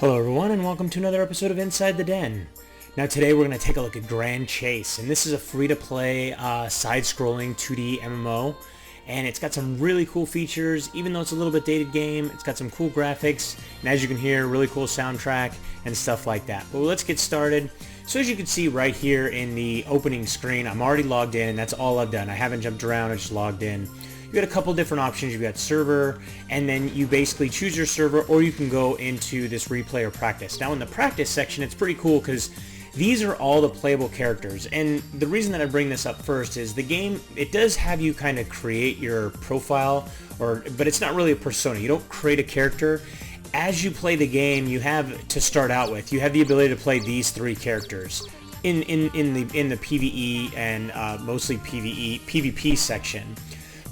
Hello everyone and welcome to another episode of Inside the Den. Now today we're going to take a look at Grand Chase, and this is a free-to-play side-scrolling 2D MMO, and it's got some really cool features. Even though it's a little bit dated game, it's got some cool graphics, and as you can hear, really cool soundtrack and stuff like that. But let's get started. So as you can see right here in the opening screen, I'm already logged in. That's all I've done. I haven't jumped around, I just logged in. You got a couple different options. You've got server, and then you basically choose your server, or you can go into this replay or practice. Now in the practice section, it's pretty cool because these are all the playable characters, and the reason that I bring this up first is the game, it does have you kind of create your profile, but it's not really a persona. You don't create a character. As you play the game, you have to start out with, you have the ability to play these three characters in the PvE and mostly PvP section.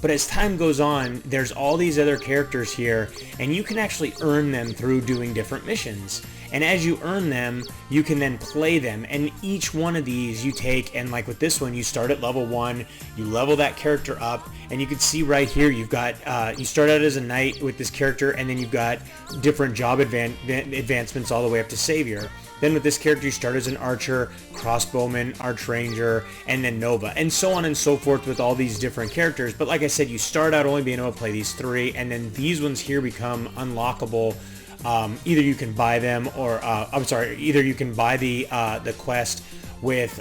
But as time goes on, there's all these other characters here, and you can actually earn them through doing different missions. And as you earn them, you can then play them, and each one of these you take, and like with this one, you start at level 1, you level that character up, and you can see right here, you've got, you start out as a knight with this character, and then you've got different job advancements all the way up to savior. Then with this character, you start as an archer, crossbowman, archranger, and then nova, and so on and so forth with all these different characters. But like I said, you start out only being able to play these three, and then these ones here become unlockable. Either you can buy them, or either you can buy the quest with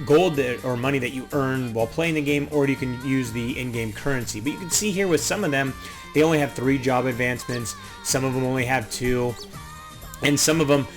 gold or money that you earn while playing the game, or you can use the in-game currency. But you can see here with some of them, they only have 3 job advancements. Some of them only have 2, and some of them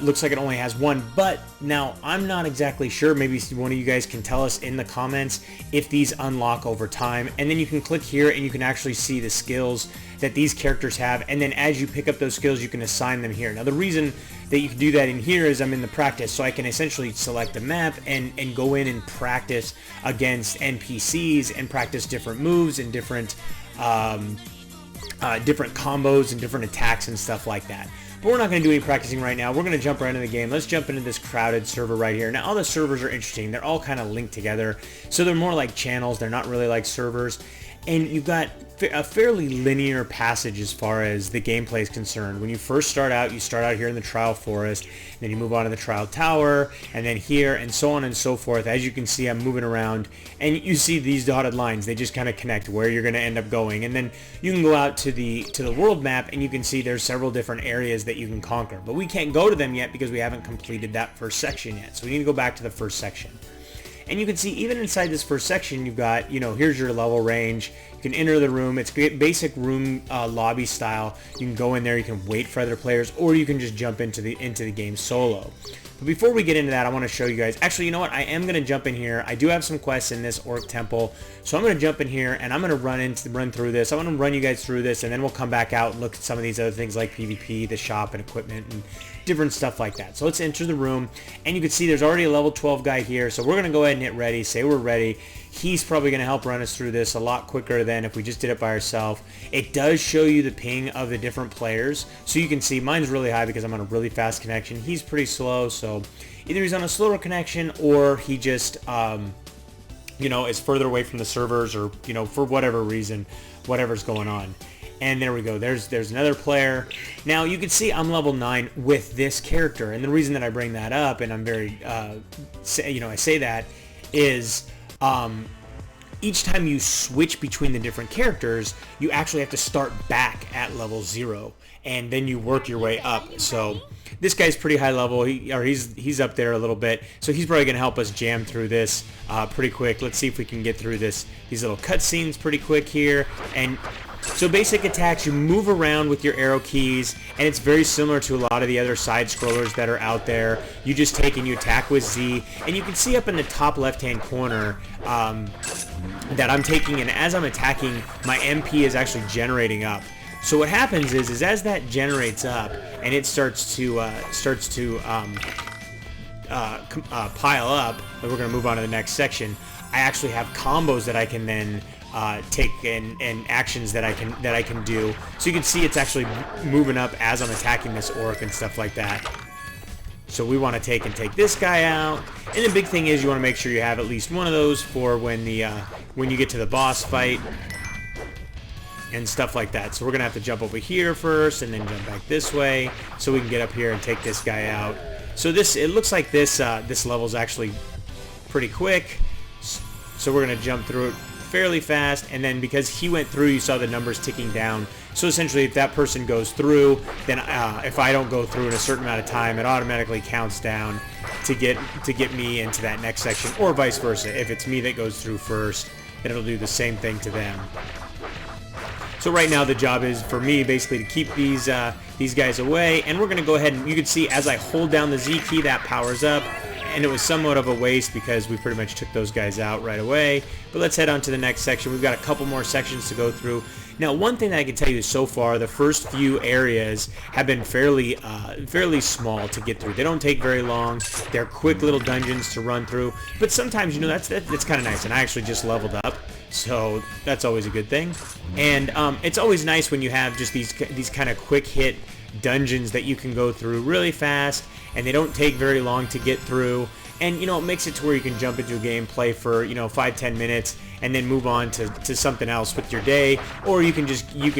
looks like it only has 1, but now I'm not exactly sure. Maybe one of you guys can tell us in the comments if these unlock over time, and then you can click here and you can actually see the skills that these characters have, and then as you pick up those skills you can assign them here. Now the reason that you can do that in here is I'm in the practice, so I can essentially select a map and go in and practice against NPCs and practice different moves and different combos and different attacks and stuff like that. But we're not going to do any practicing right now. We're going to jump right into the game. Let's jump into this crowded server right here. Now all the servers are interesting. They're all kind of linked together, so they're more like channels. They're not really like servers. And you've got a fairly linear passage as far as the gameplay is concerned. When you first start out, you start out here in the Trial Forest, then you move on to the Trial Tower, and then here, and so on and so forth. As you can see, I'm moving around, and you see these dotted lines. They just kind of connect where you're going to end up going. And then you can go out to the world map, and you can see there's several different areas that you can conquer. But we can't go to them yet because we haven't completed that first section yet. So we need to go back to the first section. And you can see even inside this first section, you've got, here's your level range. You can enter the room. It's basic room lobby style. You can go in there, you can wait for other players, or you can just jump into the game solo. But before we get into that, I want to show you guys. Actually, you know what? I am going to jump in here. I do have some quests in this Orc Temple, so I'm going to jump in here and I'm going to run through this. I want to run you guys through this, and then we'll come back out and look at some of these other things like PvP, the shop, and equipment, and different stuff like that. So let's enter the room, and you can see there's already a level 12 guy here. So we're going to go ahead and hit ready. Say we're ready. He's probably going to help run us through this a lot quicker than if we just did it by ourselves. It does show you the ping of the different players, so you can see mine's really high because I'm on a really fast connection. He's pretty slow, so either he's on a slower connection or he just is further away from the servers, or for whatever reason, whatever's going on. And there we go. There's another player. Now you can see I'm level 9 with this character, and the reason that I bring that up, and I'm very I say that is each time you switch between the different characters, you actually have to start back at level 0, and then you work your way up. So this guy's pretty high level. He's up there a little bit, so he's probably gonna help us jam through this pretty quick. Let's see if we can get through these little cutscenes pretty quick here. And so basic attacks, you move around with your arrow keys, and it's very similar to a lot of the other side scrollers that are out there. You just take and you attack with Z, and you can see up in the top left hand corner that I'm taking, and as I'm attacking, my MP is actually generating up. So what happens is as that generates up and it starts to pile up, and we're going to move on to the next section, I actually have combos that I can then take and actions that I can do. So you can see it's actually moving up as I'm attacking this orc and stuff like that. So we want to take this guy out, and the big thing is you want to make sure you have at least one of those for when you get to the boss fight. and stuff like that. So we're gonna have to jump over here first and then jump back this way so we can get up here and take this guy out. So it looks like this level is actually pretty quick. So we're gonna jump through it fairly fast, and then because he went through, you saw the numbers ticking down. So essentially, if that person goes through, then if I don't go through in a certain amount of time, it automatically counts down to get me into that next section, or vice versa. If it's me that goes through first, then it'll do the same thing to them. So right now the job is for me basically to keep these guys away, and we're going to go ahead and you can see as I hold down the Z key, that powers up. And it was somewhat of a waste because we pretty much took those guys out right away. But let's head on to the next section. We've got a couple more sections to go through. Now, one thing that I can tell you so far, the first few areas have been fairly small to get through. They don't take very long. They're quick little dungeons to run through. But sometimes, you know, that's kind of nice. And I actually just leveled up, so that's always a good thing. And it's always nice when you have just these kind of quick hit dungeons that you can go through really fast, and they don't take very long to get through, and you know, it makes it to where you can jump into a game, play for 5-10 minutes, and then move on to something else with your day, or you can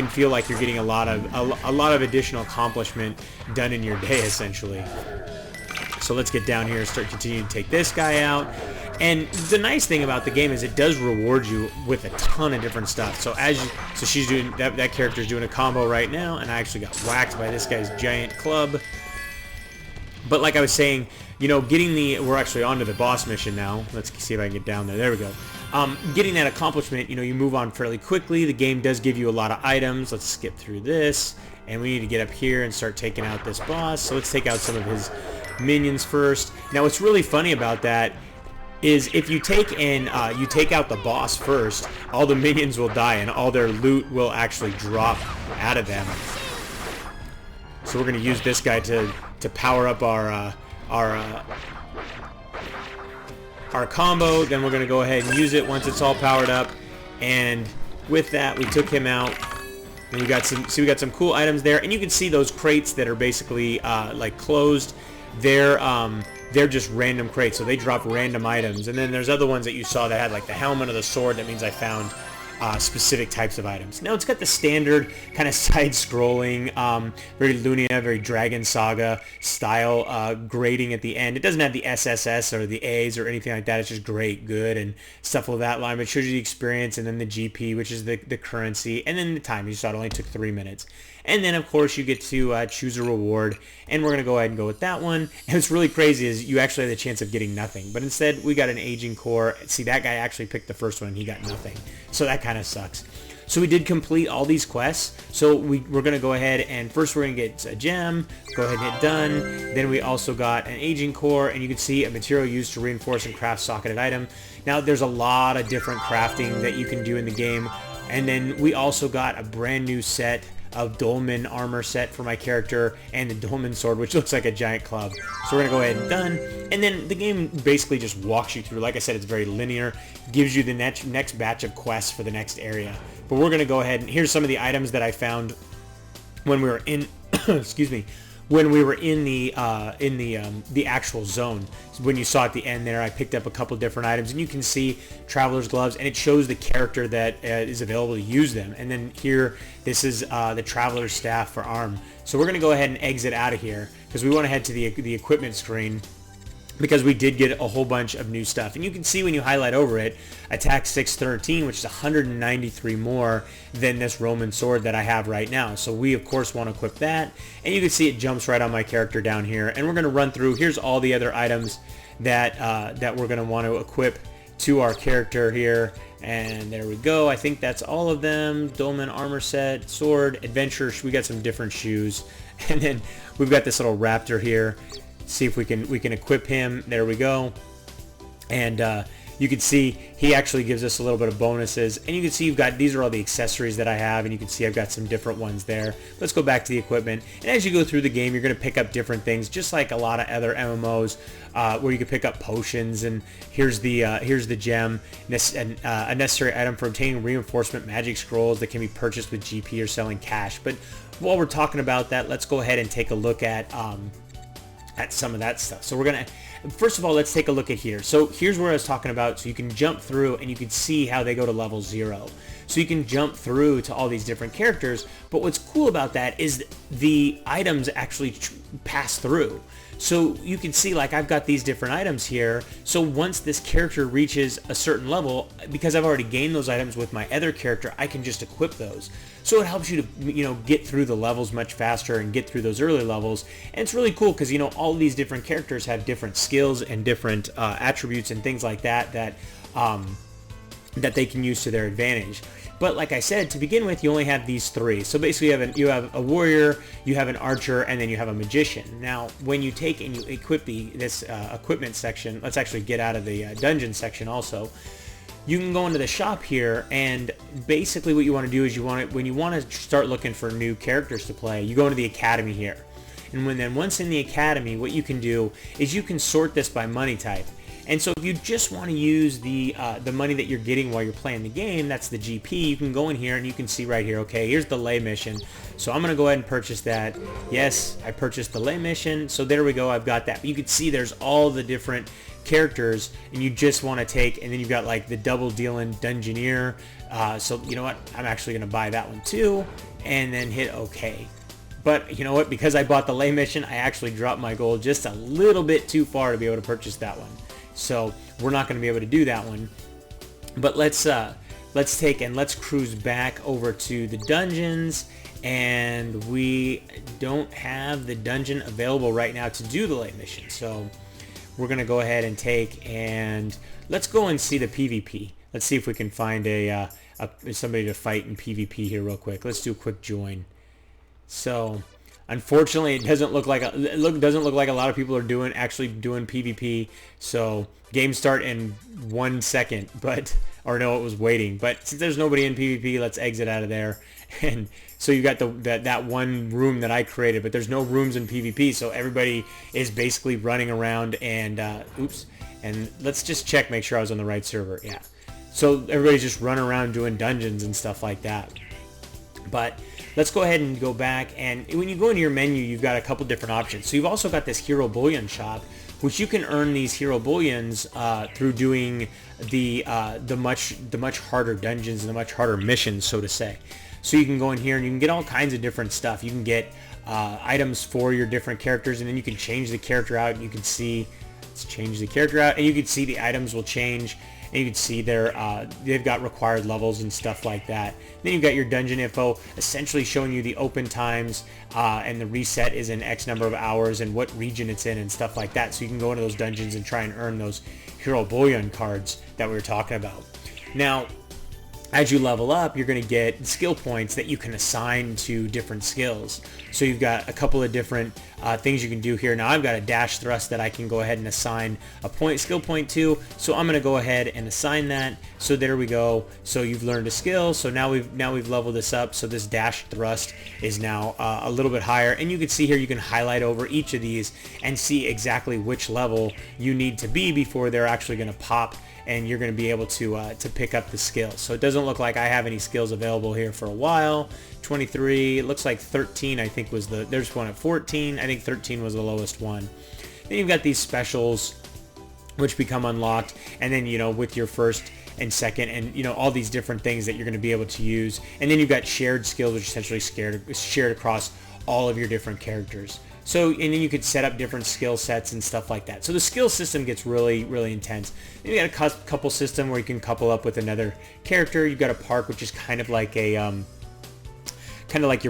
feel like you're getting a lot of additional accomplishment done in your day essentially. So let's get down here and continue to take this guy out. And the nice thing about the game is it does reward you with a ton of different stuff. So she's doing that character's doing a combo right now, and I actually got whacked by this guy's giant club. But like I was saying, you know, we're actually on to the boss mission now. Let's see if I can get down there. There we go. Getting that accomplishment, you know, you move on fairly quickly. The game does give you a lot of items. Let's skip through this, and we need to get up here and start taking out this boss. So let's take out some of his minions first. Now, what's really funny about that is if you take out the boss first, all the minions will die and all their loot will actually drop out of them. So we're going to use this guy to power up our combo. Then we're going to go ahead and use it once it's all powered up. And with that, we took him out. And we got some cool items there. And you can see those crates that are basically like closed. They're just random crates, so they drop random items. And then there's other ones that you saw that had like the helmet or the sword. That means I found specific types of items. Now it's got the standard kind of side-scrolling, very Lunia, very Dragon Saga style grading at the end. It doesn't have the SSS or the A's or anything like that. It's just great, good, and stuff with that line. But it shows you the experience, and then the GP, which is the currency, and then the time. You saw it only took 3 minutes. And then, of course, you get to choose a reward, and we're going to go ahead and go with that one. And what's really crazy is you actually have the chance of getting nothing. But instead, we got an aging core. See, that guy actually picked the first one, and he got nothing. So that kind of sucks. So we did complete all these quests. So we're going to go ahead, and first we're going to get a gem. Go ahead and hit done. Then we also got an aging core, and you can see a material used to reinforce and craft socketed item. Now, there's a lot of different crafting that you can do in the game. And then we also got a brand new set of Dolmen armor set for my character, and the Dolmen sword, which looks like a giant club. So we're gonna go ahead and done, and then the game basically just walks you through. Like I said, it's very linear, gives you the next batch of quests for the next area. But we're gonna go ahead and here's some of the items that I found when we were in excuse me, when we were in the actual zone. So when you saw at the end there, I picked up a couple different items, and you can see Traveler's Gloves, and it shows the character that is available to use them. And then here, this is the Traveler's Staff for arm. So we're going to go ahead and exit out of here, because we want to head to the equipment screen, because we did get a whole bunch of new stuff. And you can see when you highlight over it, attack 613, which is 193 more than this Roman sword that I have right now. So we, of course, want to equip that. And you can see it jumps right on my character down here. And we're going to run through. Here's all the other items that we're going to want to equip to our character here. And there we go. I think that's all of them. Dolmen armor set, sword, adventure. We got some different shoes. And then we've got this little raptor here. See if we can equip him. There we go. And you can see he actually gives us a little bit of bonuses. And you can see these are all the accessories that I have, and you can see I've got some different ones there. Let's go back to the equipment. And as you go through the game, you're going to pick up different things, just like a lot of other MMOs, where you can pick up potions. And here's the gem, a necessary item for obtaining reinforcement magic scrolls that can be purchased with GP or selling cash. But while we're talking about that, let's go ahead and take a look at at some of that stuff. So we're gonna, first of all, let's take a look at here. So here's where I was talking about, so you can jump through and you can see how they go to level 0. So you can jump through to all these different characters, but what's cool about that is the items actually pass through. So you can see, like, I've got these different items here, so once this character reaches a certain level, because I've already gained those items with my other character, I can just equip those. So it helps you to, you know, get through the levels much faster and get through those early levels. And it's really cool because, you know, all these different characters have different skills and different attributes and things like that that they can use to their advantage. But like I said, to begin with, you only have these 3. So basically you have a warrior, you have an archer, and then you have a magician. Now, when you take and you equip this equipment section, let's actually get out of the dungeon section also. You can go into the shop here, and basically what you want to do is when you want to start looking for new characters to play, you go into the academy here. And once in the academy, what you can do is you can sort this by money type. And so if you just want to use the money that you're getting while you're playing the game, that's the GP, you can go in here and you can see right here, okay, here's the lay mission. So I'm going to go ahead and purchase that. Yes, I purchased the lay mission. So there we go, I've got that. But you can see there's all the different characters, and you just want to take, and then you've got like the double dealing Dungeoneer. So you know what, I'm actually going to buy that one too, and then hit OK. But you know what, because I bought the lay mission, I actually dropped my goal just a little bit too far to be able to purchase that one. So we're not going to be able to do that one. But let's take and let's cruise back over to the dungeons, and we don't have the dungeon available right now to do the lay mission. So we're going to go ahead and take and let's go and see the PvP. Let's see if we can find somebody to fight in PvP here real quick. Let's do a quick join. So unfortunately, it doesn't look like a lot of people are actually doing PvP. So game start in 1 second, or no, it was waiting. But since there's nobody in PvP, let's exit out of there. And so you got that one room that I created, but there's no rooms in PvP, so everybody is basically running around and oops. And let's just check, make sure I was on the right server. Yeah. So everybody's just running around doing dungeons and stuff like that. But let's go ahead and go back, and when you go into your menu, you've got a couple different options. So you've also got this hero bullion shop, which you can earn these hero bullions through doing the much harder dungeons and the much harder missions, so to say. So you can go in here and you can get all kinds of different stuff. You can get items for your different characters, and then you can change the character out, and you can see, let's change the character out, and you can see the items will change. And you can see they've got required levels and stuff like that. Then you've got your dungeon info, essentially showing you the open times, and the reset is in X number of hours and what region it's in and stuff like that. So you can go into those dungeons and try and earn those hero bullion cards that we were talking about. Now, as you level up, you're going to get skill points that you can assign to different skills. So you've got a couple of different things you can do here. Now I've got a dash thrust that I can go ahead and assign a skill point to. So I'm going to go ahead and assign that. So there we go. So you've learned a skill. So now we've leveled this up. So this dash thrust is now a little bit higher. And you can see here you can highlight over each of these and see exactly which level you need to be before they're actually going to pop, and you're going to be able to pick up the skills. So it doesn't look like I have any skills available here for a while. 23, it looks like 13 I think was there's one at 14. I think 13 was the lowest one. Then you've got these specials which become unlocked, and then, you know, with your first and second, and, you know, all these different things that you're going to be able to use. And then you've got shared skills, which essentially shared across all of your different characters. So, and then you could set up different skill sets and stuff like that. So the skill system gets really, really intense. Then you got a couple system where you can couple up with another character. You've got a park, which is kind of like your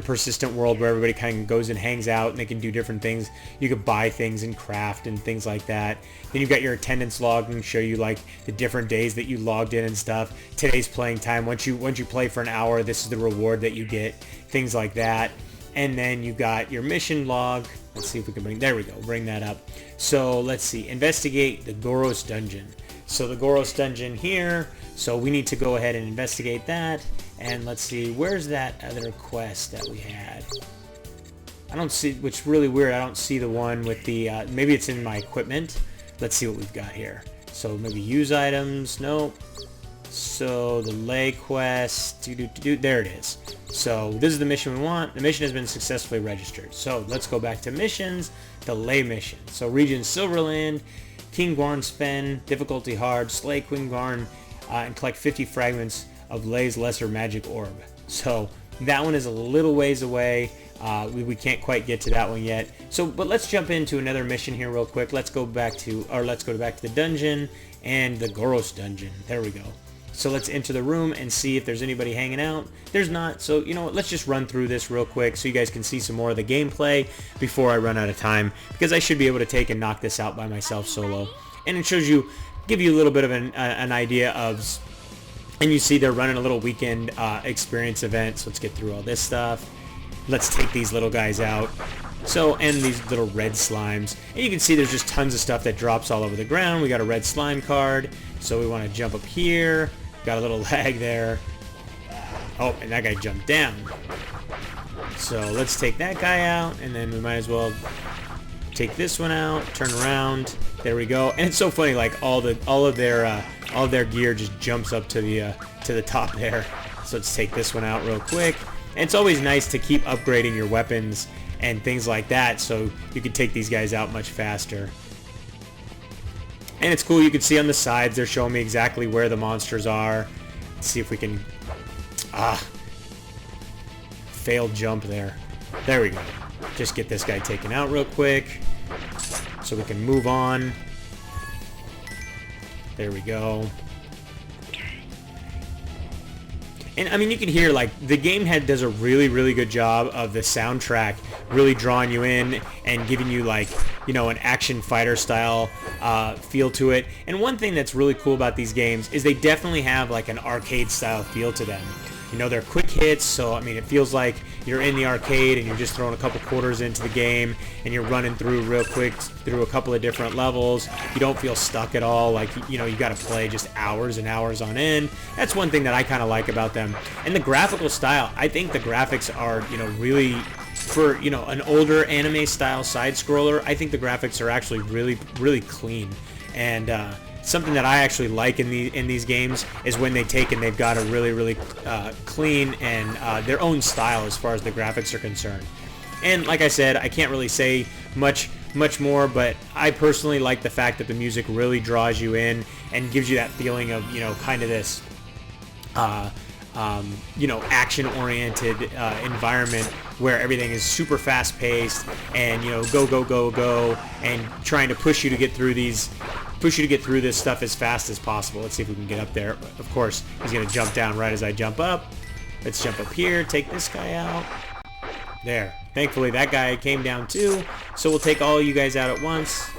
persistent world, where everybody kind of goes and hangs out and they can do different things. You could buy things and craft and things like that. Then you've got your attendance log and show you like the different days that you logged in and stuff. Today's playing time. Once you play for an hour, this is the reward that you get. Things like that. And then you got your mission log. Let's see if we can bring that up. So let's see, investigate the Goros dungeon. So the Goros dungeon here, so we need to go ahead and investigate that. And let's see, where's that other quest that we had? I don't see, which is really weird, I don't see the one with the, maybe it's in my equipment. Let's see what we've got here. So maybe use items, no. So the lay quest, there it is. So this is the mission we want. The mission has been successfully registered. So let's go back to missions, the lay mission. So region Silverland, King Gwarn's Fen, difficulty hard, slay Queen Gwarn, and collect 50 fragments of Lay's lesser magic orb. So that one is a little ways away. We can't quite get to that one yet. So, but let's jump into another mission here real quick. Let's go back to the dungeon and the Goros dungeon. There we go. So let's enter the room and see if there's anybody hanging out. There's not, so you know what, let's just run through this real quick so you guys can see some more of the gameplay before I run out of time, because I should be able to take and knock this out by myself solo. And it shows you, give you a little bit of an idea of, and you see they're running a little weekend experience event. So let's get through all this stuff. Let's take these little guys out. So, and these little red slimes. And you can see there's just tons of stuff that drops all over the ground. We got a red slime card. So we want to jump up here. Got a little lag there. Oh, and that guy jumped down. So let's take that guy out, and then we might as well take this one out, turn around. There we go. And it's so funny, like all of their gear just jumps up to the top there. So let's take this one out real quick. And it's always nice to keep upgrading your weapons and things like that, so you can take these guys out much faster. And it's cool, you can see on the sides they're showing me exactly where the monsters are. Let's see if we can... failed jump there. There we go. Just get this guy taken out real quick so we can move on. There we go. And I mean, you can hear, like, the game does a really, really good job of the soundtrack really drawing you in and giving you, like, you know, an action fighter style feel to it. And one thing that's really cool about these games is they definitely have, like, an arcade style feel to them. You know, they're quick hits, so I mean, it feels like you're in the arcade and you're just throwing a couple quarters into the game and you're running through real quick through a couple of different levels. You don't feel stuck at all, like, you know, you got to play just hours and hours on end. That's one thing that I kind of like about them. And the graphical style, I think the graphics are, you know, really, for, you know, an older anime style side scroller, I think the graphics are actually really, really clean. And something that I actually like in these games is when they take and they've got a really, really clean and their own style as far as the graphics are concerned. And like I said, I can't really say much more, but I personally like the fact that the music really draws you in and gives you that feeling of, you know, kind of this you know, action-oriented environment where everything is super fast-paced and, you know, go, and trying to push you to get through this stuff as fast as possible. Let's see if we can get up there. Of course, he's going to jump down right as I jump up. Let's jump up here, take this guy out. There. Thankfully, that guy came down too, so we'll take all you guys out at once.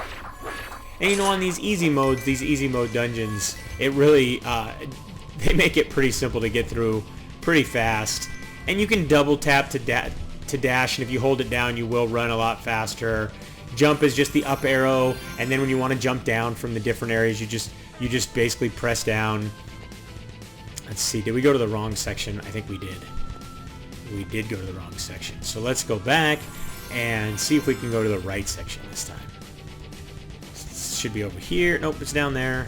And, you know, on these easy modes, these easy mode dungeons, it really... they make it pretty simple to get through pretty fast. And you can double tap to dash, and if you hold it down, you will run a lot faster. Jump is just the up arrow, and then when you want to jump down from the different areas, you just basically press down. Let's see, did we go to the wrong section? I think we did. We did go to the wrong section. So let's go back and see if we can go to the right section this time. Should be over here. Nope, it's down there.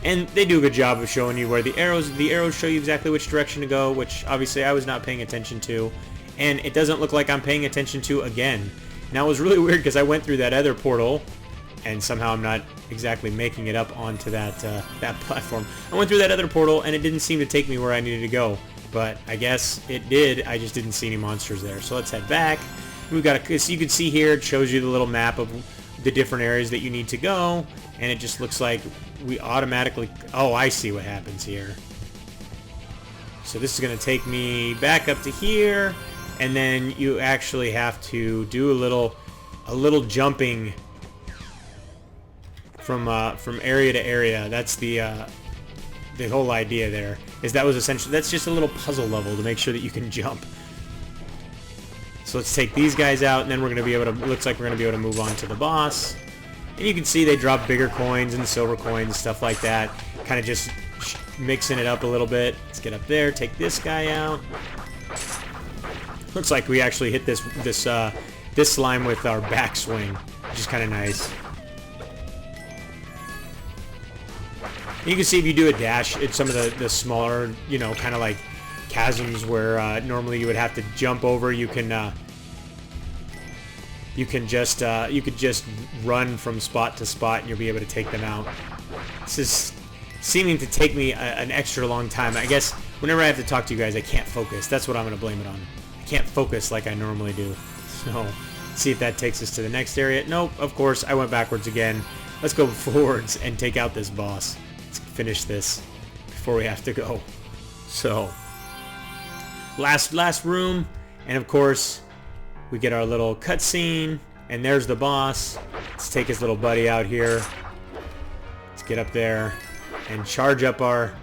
And they do a good job of showing you where the arrows show you exactly which direction to go, which obviously I was not paying attention to. And it doesn't look like I'm paying attention to again. Now it was really weird because I went through that other portal and somehow I'm not exactly making it up onto that platform. I went through that other portal and it didn't seem to take me where I needed to go. But I guess it did. I just didn't see any monsters there. So let's head back. We've got so you can see here, it shows you the little map of the different areas that you need to go. And it just looks like we automatically... Oh, I see what happens here. So this is going to take me back up to here. And then you actually have to do a little jumping from area to area. That's the whole idea there. That was essentially, that's just a little puzzle level to make sure that you can jump. So let's take these guys out, and then we're going to be able to, looks like we're going to be able to move on to the boss. And you can see they drop bigger coins and silver coins and stuff like that. Kind of just mixing it up a little bit. Let's get up there, take this guy out. Looks like we actually hit this slime with our backswing, which is kind of nice. And you can see if you do a dash, it's some of the smaller, you know, kind of like chasms where normally you would have to jump over. You could just run from spot to spot and you'll be able to take them out. This is seeming to take me an extra long time. I guess whenever I have to talk to you guys, I can't focus. That's what I'm going to blame it on. I can't focus like I normally do. So, let's see if that takes us to the next area. Nope, of course, I went backwards again. Let's go forwards and take out this boss. Let's finish this before we have to go. So, last room, and of course, we get our little cutscene, and there's the boss. Let's take his little buddy out here. Let's get up there and charge up our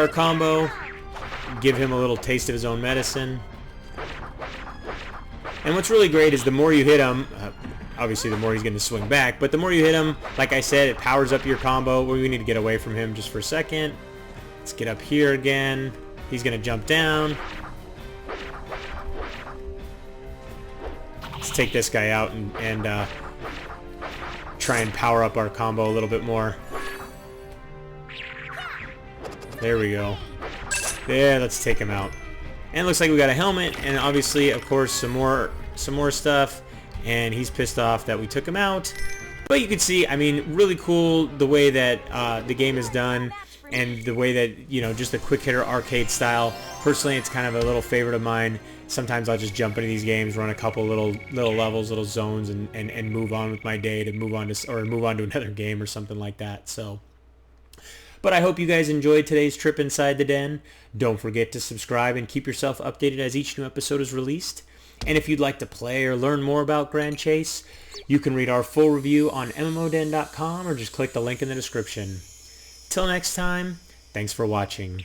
combo. Give him a little taste of his own medicine. And what's really great is the more you hit him, obviously the more he's going to swing back, but the more you hit him, like I said, it powers up your combo. We need to get away from him just for a second. Let's get up here again. He's going to jump down. Let's take this guy out and try and power up our combo a little bit more. There we go. Yeah, let's take him out. And it looks like we got a helmet, and obviously, of course, some more stuff. And he's pissed off that we took him out. But you can see, I mean, really cool the way that the game is done, and the way that, you know, just the quick hitter arcade style. Personally, it's kind of a little favorite of mine. Sometimes I'll just jump into these games, run a couple little levels, little zones, and move on with my day to move on to another game or something like that. So. But I hope you guys enjoyed today's trip inside the den. Don't forget to subscribe and keep yourself updated as each new episode is released. And if you'd like to play or learn more about Grand Chase, you can read our full review on MMOden.com or just click the link in the description. Till next time, thanks for watching.